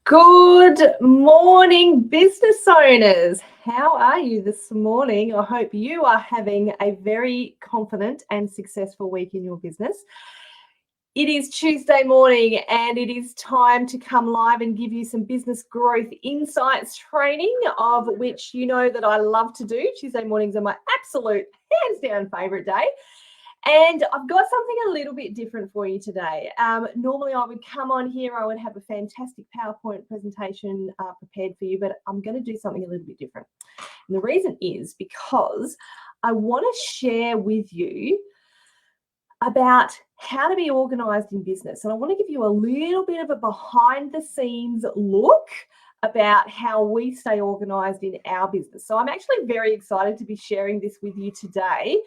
Good morning, business owners. How are you this morning? I hope you are having a very confident and successful week in your business. It is Tuesday morning and it is time to come live and give you some business growth insights training, of which you know that I love to do. Tuesday mornings are my absolute hands down favorite day. And I've got something a little bit different for you today. Normally I would come on here, I would have a fantastic PowerPoint presentation prepared for you, but I'm going to do something a little bit different. And the reason is because I want to share with you about how to be organised in business. And I want to give you a little bit of a behind the scenes look about how we stay organised in our business. So I'm actually very excited to be sharing this with you today.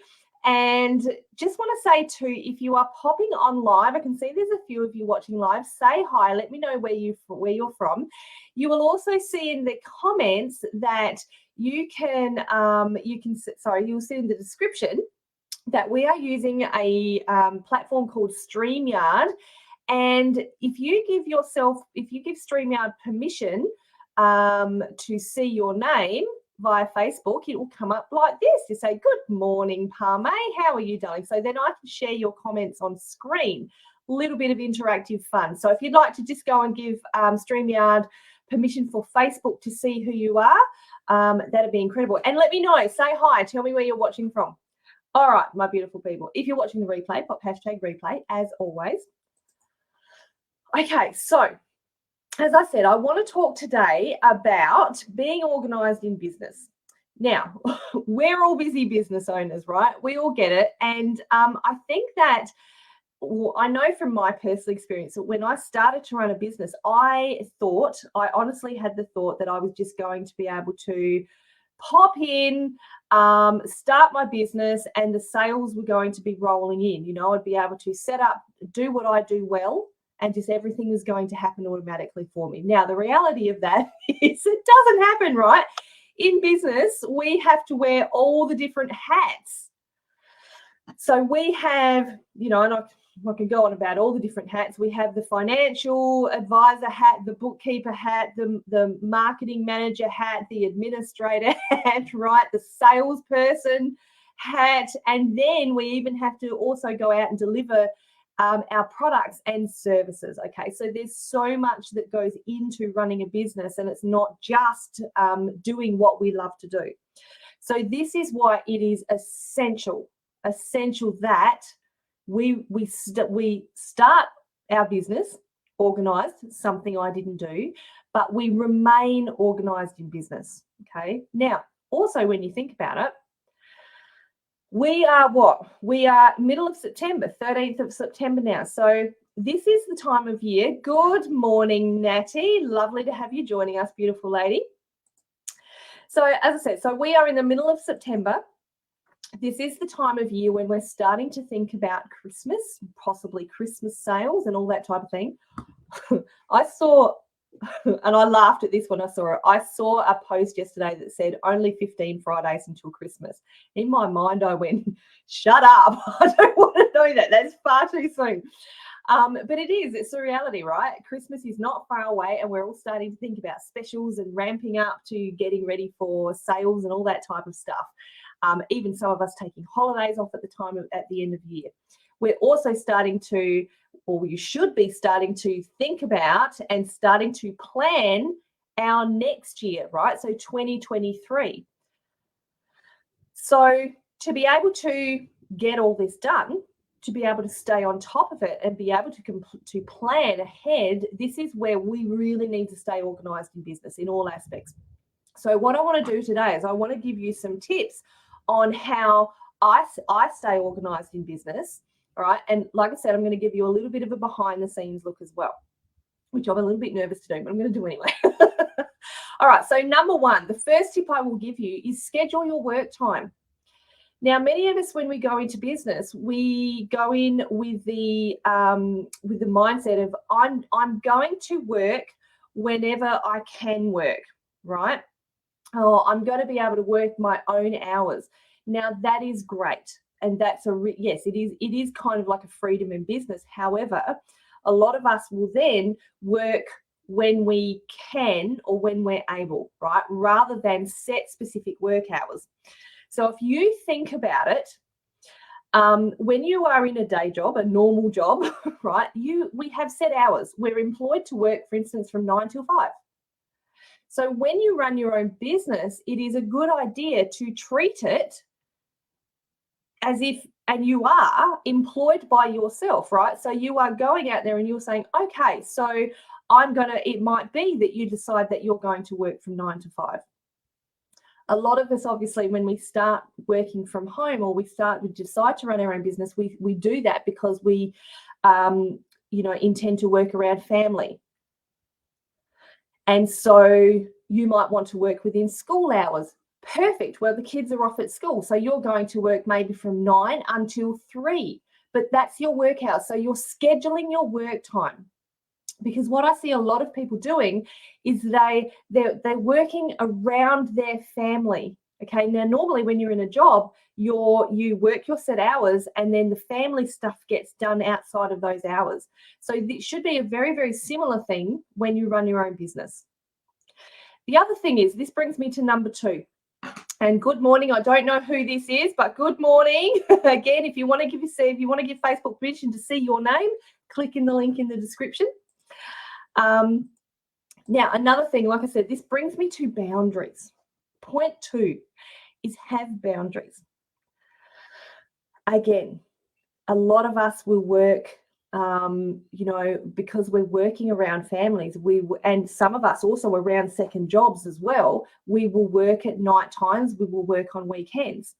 And just want to say too, if you are popping on live, I can see there's a few of you watching live. Say hi. Let me know where you're from. You will also see in the comments that you'll see in the description that we are using a platform called StreamYard. And if you give StreamYard permission to see your name via Facebook, it will come up like this. You say, "Good morning, Parme. How are you doing?" So then I can share your comments on screen. A little bit of interactive fun. So if you'd like to just go and give StreamYard permission for Facebook to see who you are, that'd be incredible. And let me know. Say hi. Tell me where you're watching from. All right, my beautiful people. If you're watching the replay, pop #replay as always. Okay, so as I said, I want to talk today about being organised in business. Now, we're all busy business owners, right? We all get it. And I think that I know from my personal experience that when I started to run a business, I honestly had the thought that I was just going to be able to pop in, start my business, and the sales were going to be rolling in. You know, I'd be able to set up, do what I do well, and just everything was going to happen automatically for me. Now, the reality of that is it doesn't happen, right? In business, we have to wear all the different hats. So we have, and I can go on about all the different hats. We have the financial advisor hat, the bookkeeper hat, the marketing manager hat, the administrator hat, right? The salesperson hat. And then we even have to also go out and deliver our products and services. Okay, so there's so much that goes into running a business, and it's not just doing what we love to do. So this is why it is essential that we start our business organised, something I didn't do, but we remain organised in business. Okay, now also when you think about it, we are middle of September, 13th of September now. So this is the time of year. Good morning, Natty. Lovely to have you joining us, beautiful lady. So as I said, so we are in the middle of September. This is the time of year when we're starting to think about Christmas, possibly Christmas sales and all that type of thing. I saw, and I laughed at this when I saw it. I saw a post yesterday that said only 15 Fridays until Christmas. In my mind, I went, shut up. I don't want to know that. That's far too soon. But it's the reality, right? Christmas is not far away, and we're all starting to think about specials and ramping up to getting ready for sales and all that type of stuff. Even some of us taking holidays off at the end of the year. We're also starting to, or you should be starting to think about and starting to plan our next year, right? So 2023. So to be able to get all this done, to be able to stay on top of it and be able to plan ahead, this is where we really need to stay organised in business in all aspects. So what I want to do today is I want to give you some tips on how I stay organised in business. All right. And like I said, I'm going to give you a little bit of a behind the scenes look as well, which I'm a little bit nervous to do, but I'm going to do anyway. All right. So number one, the first tip I will give you is schedule your work time. Now, many of us, when we go into business, we go in with the mindset of I'm going to work whenever I can work, right? Oh, I'm going to be able to work my own hours. Now, that is great. And that's yes, it is kind of like a freedom in business. However, a lot of us will then work when we can or when we're able, right? Rather than set specific work hours. So if you think about it, when you are in a day job, a normal job, right, we have set hours. We're employed to work, for instance, from 9 till 5. So when you run your own business, it is a good idea to treat it as if, and you are employed by yourself, right? So you are going out there and you're saying, okay, so it might be that you decide that you're going to work from 9 to 5. A lot of us, obviously, when we start working from home or we decide to run our own business, we do that because we, intend to work around family. And so you might want to work within school hours. Perfect. Well, the kids are off at school, so you're going to work maybe from 9 until 3, but that's your work hours. So you're scheduling your work time. Because what I see a lot of people doing is they're working around their family. Okay, now normally when you're in a job, you work your set hours and then the family stuff gets done outside of those hours. So it should be a very, very similar thing when you run your own business. The other thing is, this brings me to number 2. And good morning. I don't know who this is, but good morning. Again, if you want to give Facebook permission to see your name, click in the link in the description. Now, another thing, like I said, this brings me to boundaries. Point 2 is have boundaries. Again, a lot of us will work, because we're working around families, and some of us also around second jobs as well, we will work at night times, we will work on weekends.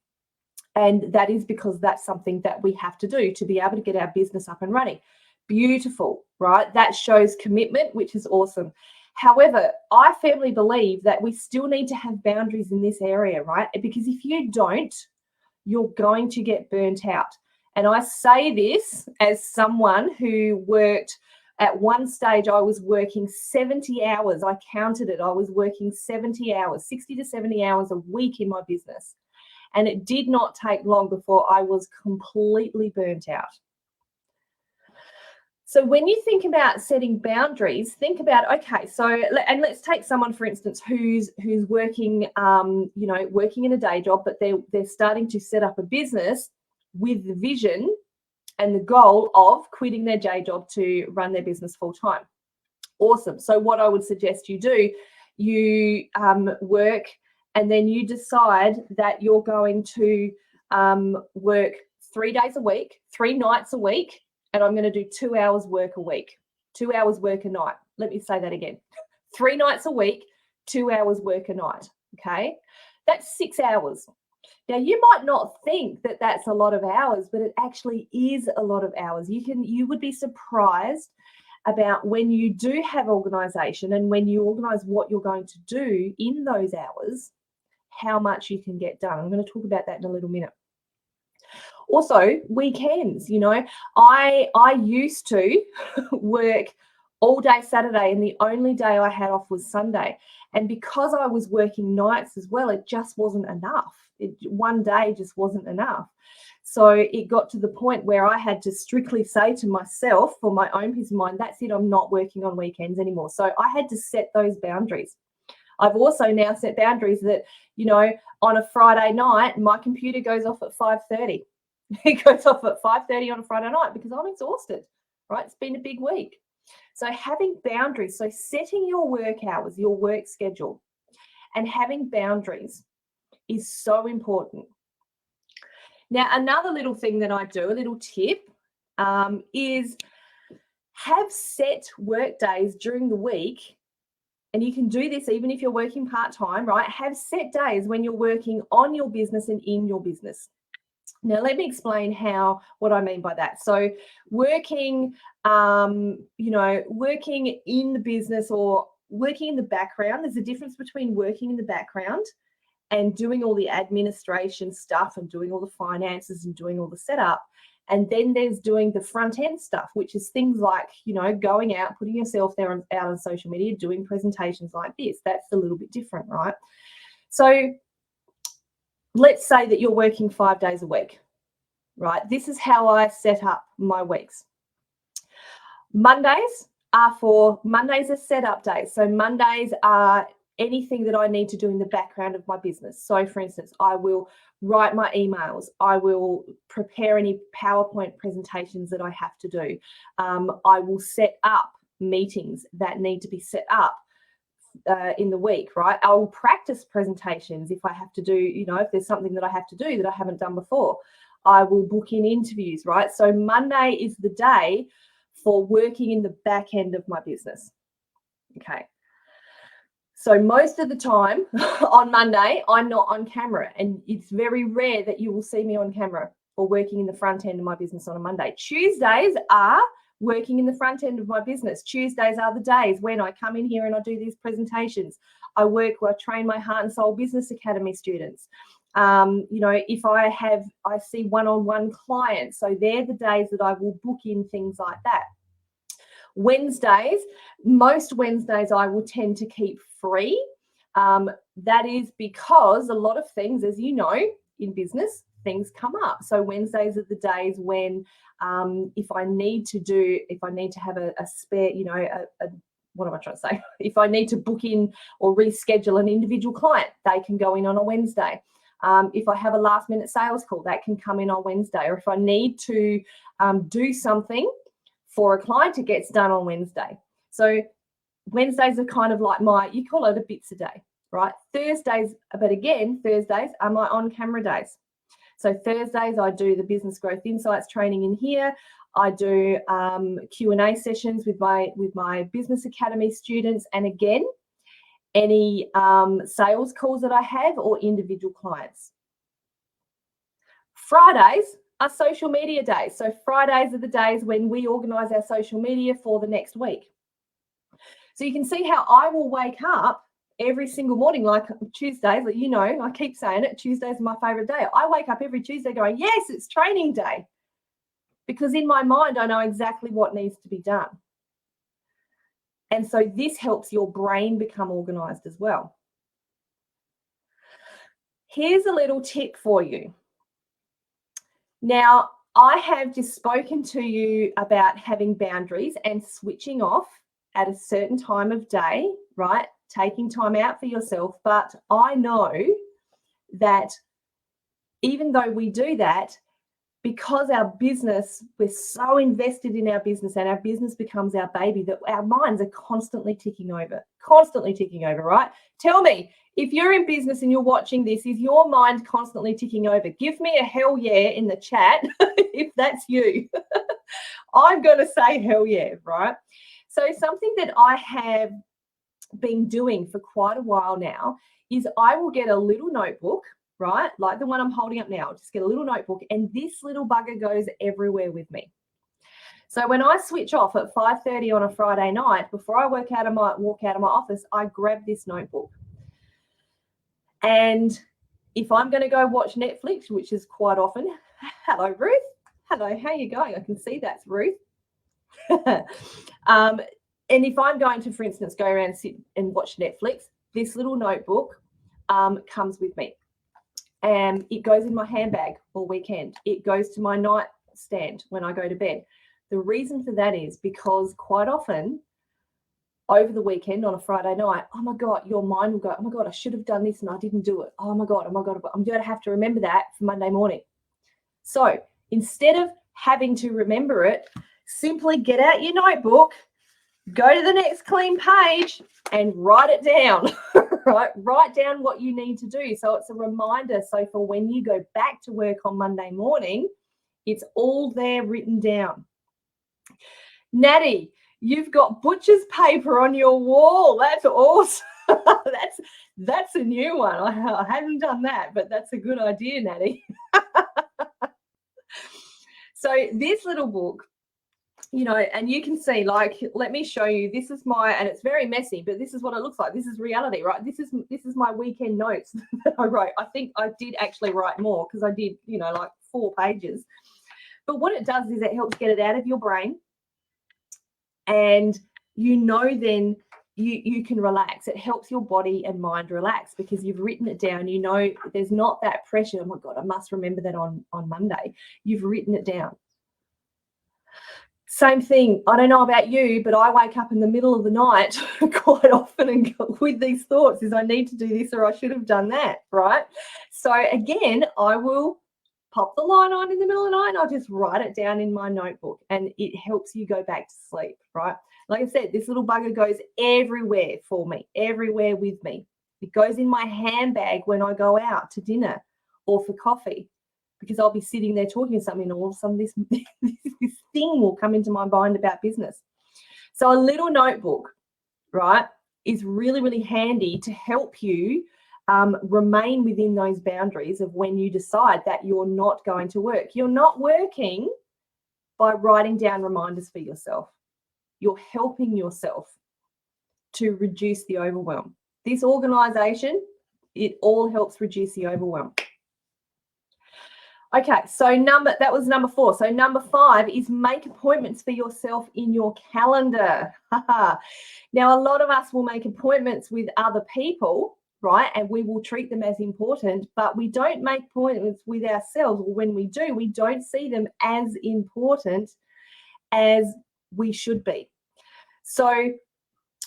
And that is because that's something that we have to do to be able to get our business up and running. Beautiful, right? That shows commitment, which is awesome. However, I firmly believe that we still need to have boundaries in this area, right? Because if you don't, you're going to get burnt out. And I say this as someone who worked, at one stage, I was working 70 hours. I counted it. I was working 70 hours, 60 to 70 hours a week in my business. And it did not take long before I was completely burnt out. So when you think about setting boundaries, think about, okay, so, and let's take someone, for instance, who's working, working in a day job, but they're starting to set up a business with the vision and the goal of quitting their day job to run their business full time. Awesome. So what I would suggest you do, you work, and then you decide that you're going to work 3 days a week, 3 nights a week, and I'm going to do 2 hours work a week, 2 hours work a night. Let me say that again. 3 nights a week, 2 hours work a night. Okay, that's 6 hours. Now, you might not think that that's a lot of hours, but it actually is a lot of hours. You would be surprised about when you do have organization and when you organize what you're going to do in those hours, how much you can get done. I'm going to talk about that in a little minute. Also, weekends, I used to work all day Saturday, and the only day I had off was Sunday. And because I was working nights as well, it just wasn't enough. One day just wasn't enough. So it got to the point where I had to strictly say to myself, for my own peace of mind, that's it, I'm not working on weekends anymore. So I had to set those boundaries. I've also now set boundaries that, on a Friday night, my computer goes off at 5:30. It goes off at 5:30 on a Friday night because I'm exhausted, right? It's been a big week. So having boundaries, so setting your work hours, your work schedule, and having boundaries is so important. Now, another little thing that I do, a little tip, is have set work days during the week. And you can do this even if you're working part-time, right? Have set days when you're working on your business and in your business. Now, let me explain what I mean by that. So working, working in the business or working in the background, there's a difference between working in the background and doing all the administration stuff and doing all the finances and doing all the setup. And then there's doing the front end stuff, which is things like, going out, putting yourself out on social media, doing presentations like this. That's a little bit different, right? So let's say that you're working 5 days a week, right? This is how I set up my weeks. Mondays, are for Mondays are setup days. So Mondays are anything that I need to do in the background of my business. So for instance, I will write my emails. I will prepare any PowerPoint presentations that I have to do. I will set up meetings that need to be set up in the week, right? I'll practice presentations if I have to do, if there's something that I have to do that I haven't done before. I will book in interviews, right? So Monday is the day for working in the back end of my business. Okay. So most of the time on Monday, I'm not on camera, and it's very rare that you will see me on camera or working in the front end of my business on a Monday. Tuesdays are working in the front end of my business. Tuesdays are the days when I come in here and I do these presentations. I train my Heart and Soul Business Academy students. If I see one-on-one clients, so they're the days that I will book in things like that. Most Wednesdays I will tend to keep free. That is because a lot of things, as you know, in business, things come up. So Wednesdays are the days when if I need to have a spare, what am I trying to say? If I need to book in or reschedule an individual client, they can go in on a Wednesday. If I have a last minute sales call, that can come in on Wednesday. Or if I need to do something for a client, it gets done on Wednesday. So Wednesdays are kind of like you call it a bits a day, right? Thursdays are my on-camera days. So Thursdays, I do the Business Growth Insights training in here. I do Q&A sessions with my Business Academy students. And again, any sales calls that I have or individual clients. Fridays are social media days. So Fridays are the days when we organize our social media for the next week. So you can see how I will wake up every single morning, like Tuesdays, I keep saying it, Tuesdays are my favorite day. I wake up every Tuesday going, yes, it's training day. Because in my mind, I know exactly what needs to be done. And so this helps your brain become organized as well. Here's a little tip for you. Now, I have just spoken to you about having boundaries and switching off at a certain time of day, right? Taking time out for yourself. But I know that even though we do that, because our business, we're so invested in our business and our business becomes our baby, that our minds are constantly ticking over, right? Tell me, if you're in business and you're watching this, is your mind constantly ticking over? Give me a hell yeah in the chat if that's you. I'm going to say hell yeah, right? So something that I have been doing for quite a while now is I will get a little notebook, right? Like the one I'm holding up now, just get a little notebook, and this little bugger goes everywhere with me. So when I switch off at 5:30 on a Friday night, before I walk out of my office, I grab this notebook. And if I'm going to go watch Netflix, which is quite often, hello, Ruth. Hello, how are you going? I can see that's Ruth. And if I'm going to, for instance, go around and sit and watch Netflix, this little notebook comes with me. And it goes in my handbag all weekend. It goes to my nightstand when I go to bed. The reason for that is because quite often over the weekend on a Friday night, oh my God, your mind will go, oh my God, I should have done this and I didn't do it. Oh my God, I'm going to have to remember that for Monday morning. So instead of having to remember it, simply get out your notebook, go to the next clean page and write it down, right? Write down what you need to do. So it's a reminder. So for when you go back to work on Monday morning, it's all there written down. Natty, you've got butcher's paper on your wall. That's awesome. That's a new one. I haven't done that, but that's a good idea, Natty. So this little book, and you can see, like, let me show you. This is and it's very messy, but this is what it looks like. This is reality, right? This is my weekend notes that I wrote. I think I did actually write more because I did, like 4 pages. But what it does is it helps get it out of your brain, and then you can relax. It helps your body and mind relax because you've written it down. There's not that pressure. Oh my God, I must remember that on Monday. You've written it down. Same thing. I don't know about you, but I wake up in the middle of the night quite often and go with these thoughts is I need to do this or I should have done that, right? So again, I will pop the line on in the middle of the night and I'll just write it down in my notebook and it helps you go back to sleep, right? Like I said, this little bugger goes everywhere for me, everywhere with me. It goes in my handbag when I go out to dinner or for coffee, because I'll be sitting there talking to something and all of a sudden this thing will come into my mind about business. So a little notebook, right, is really, really handy to help you remain within those boundaries of when you decide that you're not going to work. You're not working by writing down reminders for yourself. You're helping yourself to reduce the overwhelm. This organisation, it all helps reduce the overwhelm. Okay, so that was number 4. So number 5 is make appointments for yourself in your calendar. Now, a lot of us will make appointments with other people, right? And we will treat them as important, but we don't make appointments with ourselves. Or when we do, we don't see them as important as we should be. So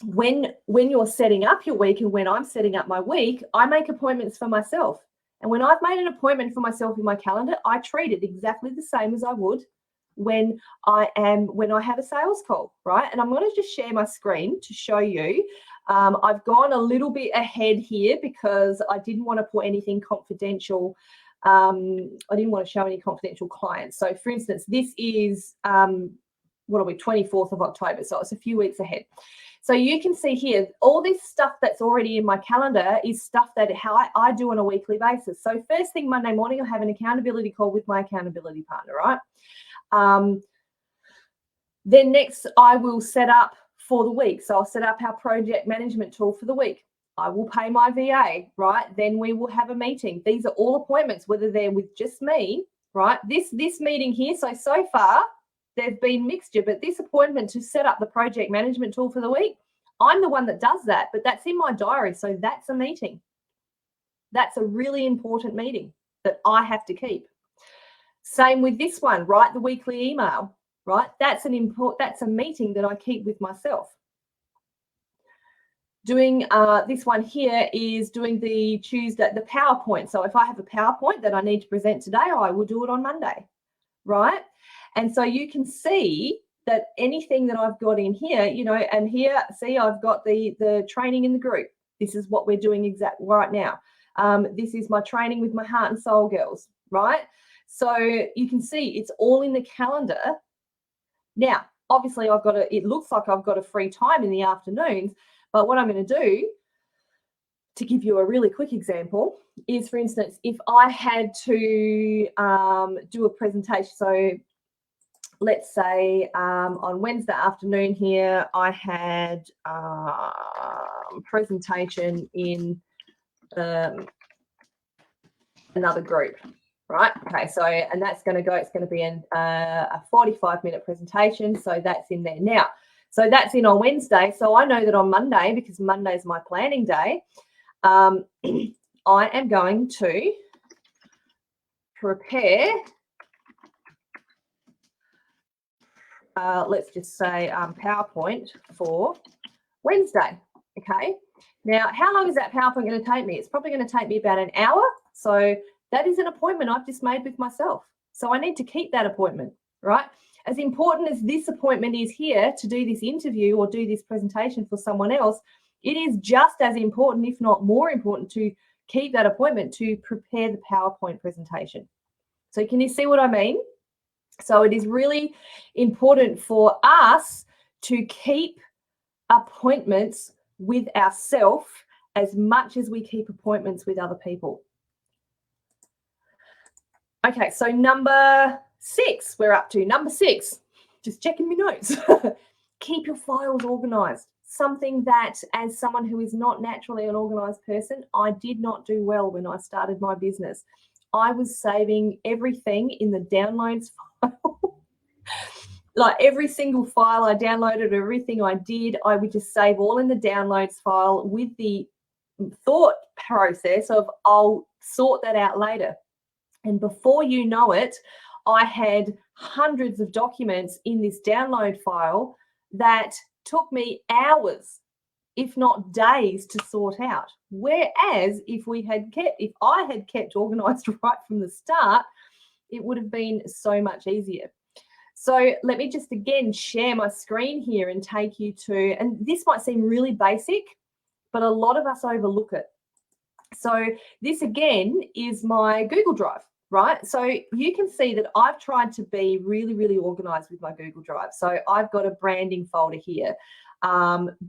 when you're setting up your week and when I'm setting up my week, I make appointments for myself. And when I've made an appointment for myself in my calendar, I treat it exactly the same as I would when I have a sales call, right? And I'm going to just share my screen to show you. I've gone a little bit ahead here because I didn't want to put anything confidential. I didn't want to show any confidential clients. So for instance, this is, 24th of October. So it's a few weeks ahead. So you can see here, all this stuff that's already in my calendar is stuff that how I do on a weekly basis. So first thing Monday morning, I'll have an accountability call with my accountability partner, right? Then next, I will set up for the week. So I'll set up our project management tool for the week. I will pay my VA, right? Then we will have a meeting. These are all appointments, whether they're with just me, right? This meeting here, so far, they've been mixture, but this appointment to set up the project management tool for the week, I'm the one that does that, but that's in my diary. So that's a meeting. That's a really important meeting that I have to keep. Same with this one, write the weekly email, right? That's a meeting that I keep with myself. Doing this one here is doing the Tuesday, the PowerPoint. So if I have a PowerPoint that I need to present today, I will do it on Monday, right? And so you can see that anything that I've got in here, and here, see, I've got the training in the group. This is what we're doing exactly right now. This is my training with my Heart and Soul girls, right? So you can see it's all in the calendar. Now, obviously, it looks like I've got a free time in the afternoons, but what I'm going to do, to give you a really quick example, is, for instance, if I had to do a presentation, so let's say on Wednesday afternoon here, I had presentation in another group, right? Okay, so, and that's going to go, it's going to be a 45-minute presentation. So that's in there now. So that's in on Wednesday. So I know that on Monday, because Monday is my planning day, I am going to prepare, let's just say PowerPoint for Wednesday. Okay. Now, how long is that PowerPoint going to take me? It's probably going to take me about an hour. So that is an appointment I've just made with myself. So I need to keep that appointment, right? As important as this appointment is here to do this interview or do this presentation for someone else, it is just as important, if not more important, to keep that appointment to prepare the PowerPoint presentation. So can you see what I mean? So it is really important for us to keep appointments with ourselves as much as we keep appointments with other people. Okay, so number 6, we're up to number 6. Just checking my notes. Keep your files organized. Something that, as someone who is not naturally an organized person, I did not do well when I started my business. I was saving everything in the downloads file. Like every single file I downloaded, everything I did, I would just save all in the downloads file with the thought process of I'll sort that out later. And before you know it, I had hundreds of documents in this download file that took me hours, if not days, to sort out. Whereas if I had kept organized right from the start, it would have been so much easier. So let me just again share my screen here and take you to, and this might seem really basic, but a lot of us overlook it. So this again is my Google Drive, right? So you can see that I've tried to be really, really organized with my Google Drive. So I've got a branding folder here,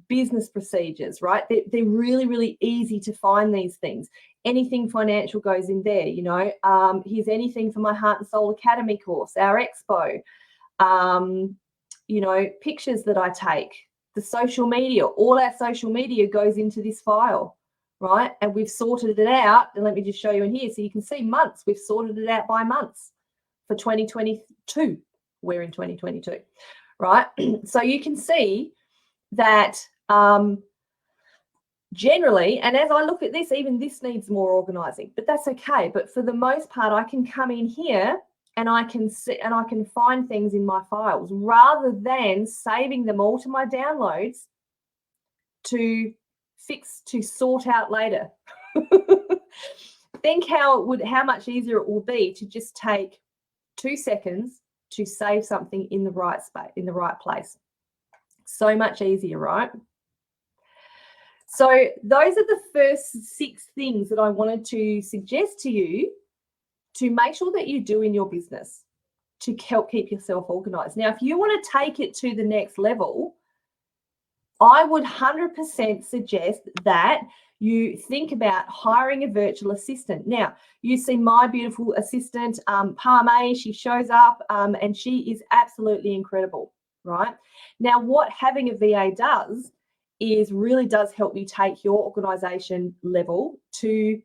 business procedures, right? They're really, really easy to find these things. Anything financial goes in there, you know. Here's anything for my Heart and Soul Academy course, our expo, you know, pictures that I take, the social media, all our social media goes into this file, right? And we've sorted it out. And let me just show you in here. So you can see months. We've sorted it out by months for 2022. We're in 2022, right? So you can see that generally, and as I look at this, even this needs more organizing, but that's okay. But for the most part, I can come in here and I can see and I can find things in my files rather than saving them all to my downloads to sort out later. Think how much easier it will be to just take 2 seconds to save something in the right space, in the right place. So much easier, right? So those are the first 6 things that I wanted to suggest to you to make sure that you do in your business to help keep yourself organized. Now, if you want to take it to the next level, I would 100% suggest that you think about hiring a virtual assistant. Now, you see my beautiful assistant, Parme, she shows up and she is absolutely incredible, right? Now, what having a VA does is really does help you take your organization level to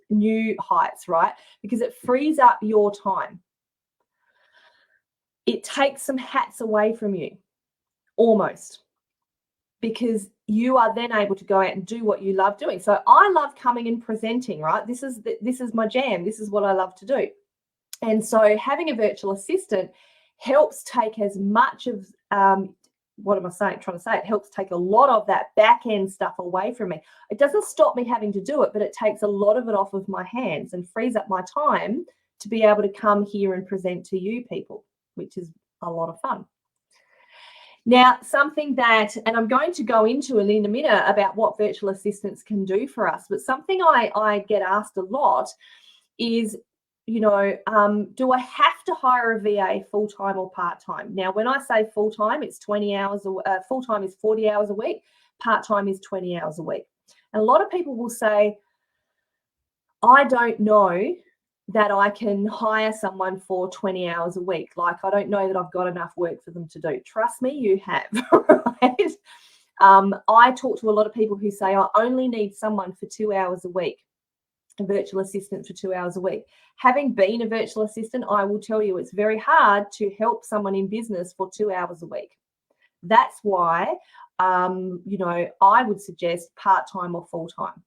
new heights, right? Because it frees up your time. It takes some hats away from you, almost, because you are then able to go out and do what you love doing. So I love coming and presenting, right? This is my jam. This is what I love to do. And so having a virtual assistant helps take as much of what am I saying? Trying to say it helps take a lot of that back end stuff away from me. It doesn't stop me having to do it, but it takes a lot of it off of my hands and frees up my time to be able to come here and present to you people, which is a lot of fun. Now, something that, and I'm going to go into in a minute about what virtual assistants can do for us, but something I get asked a lot is, you know, do I have to hire a VA full-time or part-time? Now, when I say full-time, it's 20 hours, full-time is 40 hours a week, part-time is 20 hours a week. And a lot of people will say, I don't know that I can hire someone for 20 hours a week. Like, I don't know that I've got enough work for them to do. Trust me, you have, right? I talk to a lot of people who say, I only need someone for 2 hours a week, a virtual assistant for 2 hours a week. Having been a virtual assistant, I will tell you it's very hard to help someone in business for 2 hours a week. That's why, you know, I would suggest part-time or full-time.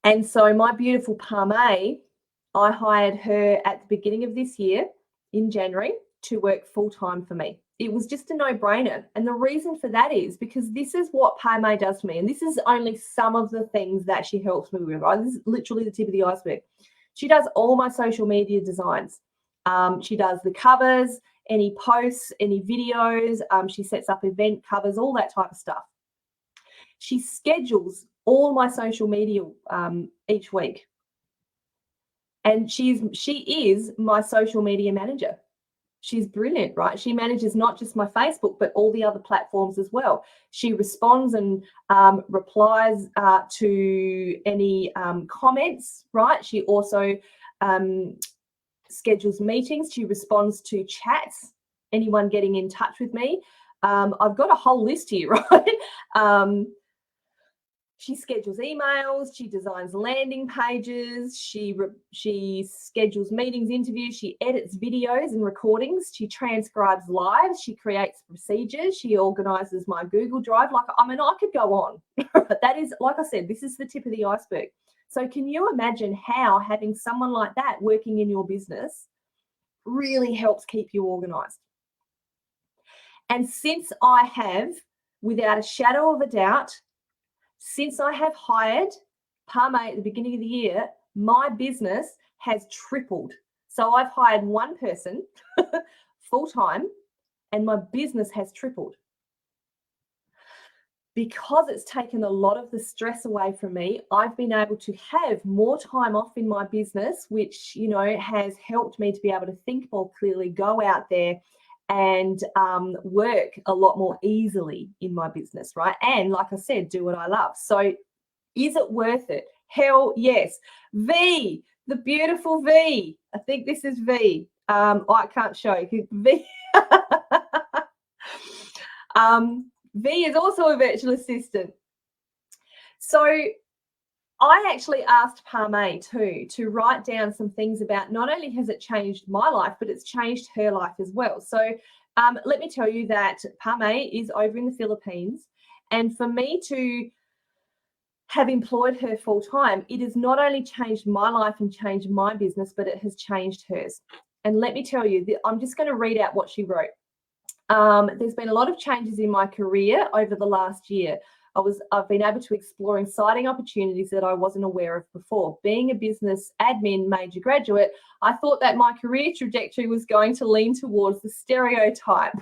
And so my beautiful Parme, I hired her at the beginning of this year in January to work full-time for me. It was just a no-brainer. And the reason for that is because this is what Parme does for me. And this is only some of the things that she helps me with. Right? This is literally the tip of the iceberg. She does all my social media designs. She does the covers, any posts, any videos. She sets up event covers, all that type of stuff. She schedules all my social media each week. And she is my social media manager. She's brilliant, right? She manages not just my Facebook, but all the other platforms as well. She responds and replies to any comments, right? She also schedules meetings. She responds to chats, anyone getting in touch with me. I've got a whole list here, right? She schedules emails, she designs landing pages, she schedules meetings, interviews, she edits videos and recordings, she transcribes lives, she creates procedures, she organizes my Google Drive. Like, I mean, I could go on. But that is, like I said, this is the tip of the iceberg. So can you imagine how having someone like that working in your business really helps keep you organized? And since I have, without a shadow of a doubt, since I have hired Parme at the beginning of the year, my business has tripled. So I've hired one person full time and my business has tripled. Because it's taken a lot of the stress away from me, I've been able to have more time off in my business, which, you know, has helped me to be able to think more clearly, go out there and work a lot more easily in my business, right? And like I said, do what I love. So is it worth it? Hell yes. V, the beautiful V. I think this is V. I can't show you. V. V is also a virtual assistant. So I actually asked Parme too to write down some things about not only has it changed my life, but it's changed her life as well. So let me tell you that Parme is over in the Philippines. And for me to have employed her full time, it has not only changed my life and changed my business, but it has changed hers. And let me tell you, I'm just going to read out what she wrote. There's been a lot of changes in my career over the last year. I've been able to explore exciting opportunities that I wasn't aware of before. Being a business admin major graduate, I thought that my career trajectory was going to lean towards the stereotype.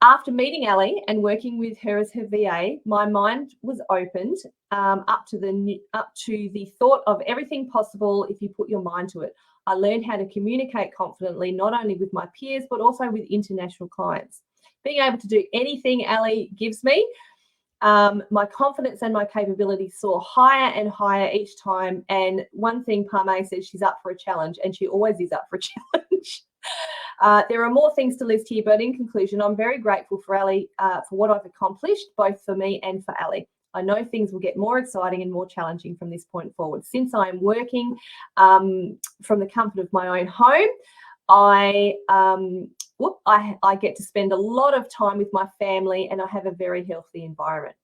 After meeting Ali and working with her as her VA, my mind was opened up to the thought of everything possible if you put your mind to it. I learned how to communicate confidently, not only with my peers, but also with international clients. Being able to do anything Ali gives me, my confidence and my capability soar higher and higher each time. And one thing Parme says, she's up for a challenge, and she always is up for a challenge. There are more things to list here, but in conclusion, I'm very grateful for Ali for what I've accomplished, both for me and for Ali. I know things will get more exciting and more challenging from this point forward. Since I am working from the comfort of my own home, I get to spend a lot of time with my family, and I have a very healthy environment.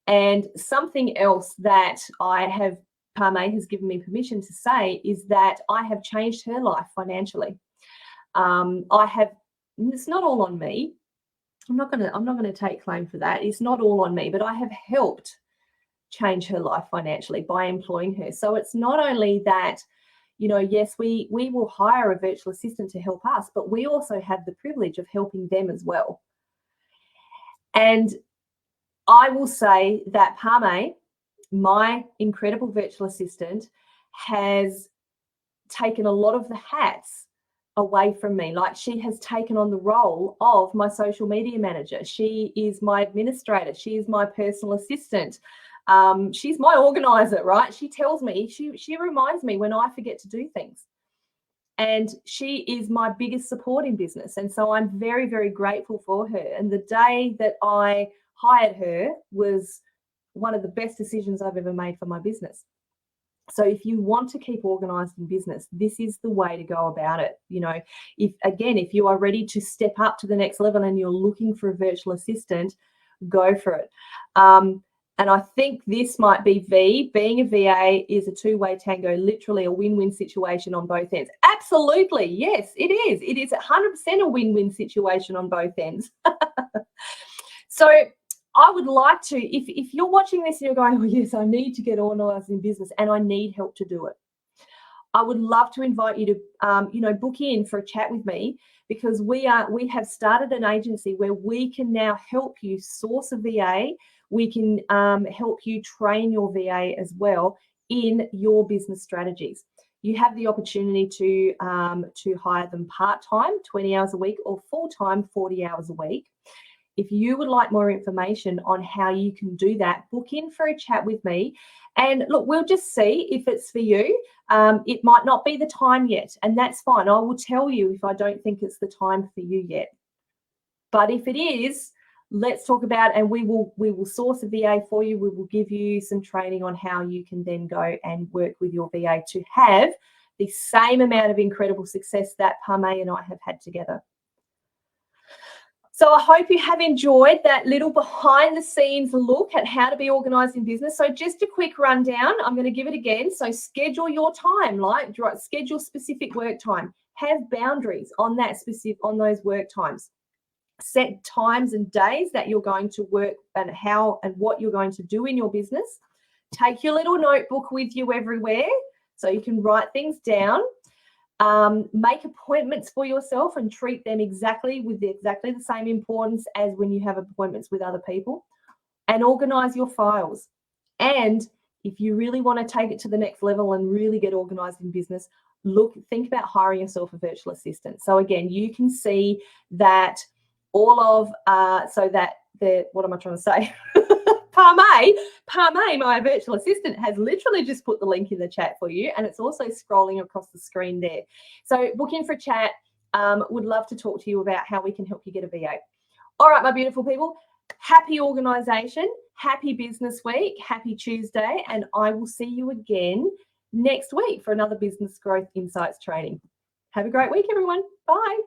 And something else that Parme has given me permission to say is that I have changed her life financially. It's not all on me. I'm not going to take claim for that. It's not all on me, but I have helped change her life financially by employing her. So it's not only that, you know, yes, we will hire a virtual assistant to help us, but we also have the privilege of helping them as well. And I will say that Parme, my incredible virtual assistant, has taken a lot of the hats away from me. Like, she has taken on the role of my social media manager. She is my administrator. She is my personal assistant. She's my organizer, right? She tells me, she reminds me when I forget to do things. And she is my biggest support in business. And so I'm very, very grateful for her. And the day that I hired her was one of the best decisions I've ever made for my business. So if you want to keep organized in business, this is the way to go about it. You know, if you are ready to step up to the next level and you're looking for a virtual assistant, go for it. And I think this might be V. Being a VA is a two-way tango, literally a win-win situation on both ends. Absolutely. Yes, it is. It is 100% a win-win situation on both ends. So I would like to, if you're watching this and you're going, oh yes, I need to get organized in business and I need help to do it, I would love to invite you to, book in for a chat with me, because we have started an agency where we can now help you source a VA. We can help you train your VA as well in your business strategies. You have the opportunity to hire them part-time, 20 hours a week, or full-time, 40 hours a week. If you would like more information on how you can do that, book in for a chat with me. And look, we'll just see if it's for you. It might not be the time yet, and that's fine. I will tell you if I don't think it's the time for you yet. But if it is, let's talk about it, and we will source a VA for you. We will give you some training on how you can then go and work with your VA to have the same amount of incredible success that Parme and I have had together. So I hope you have enjoyed that little behind the scenes look at how to be organised in business. So just a quick rundown, I'm going to give it again. So schedule your time, like schedule specific work time, have boundaries on those work times, set times and days that you're going to work and how and what you're going to do in your business. Take your little notebook with you everywhere so you can write things down. Make appointments for yourself and treat them exactly the same importance as when you have appointments with other people, and organize your files. And if you really want to take it to the next level and really get organized in business, think about hiring yourself a virtual assistant. So again, you can see that all of what am I trying to say? Parme, my virtual assistant, has literally just put the link in the chat for you, and it's also scrolling across the screen there. So book in for a chat. Would love to talk to you about how we can help you get a VA. All right, my beautiful people, happy organisation, happy business week, happy Tuesday, and I will see you again next week for another Business Growth Insights training. Have a great week, everyone. Bye.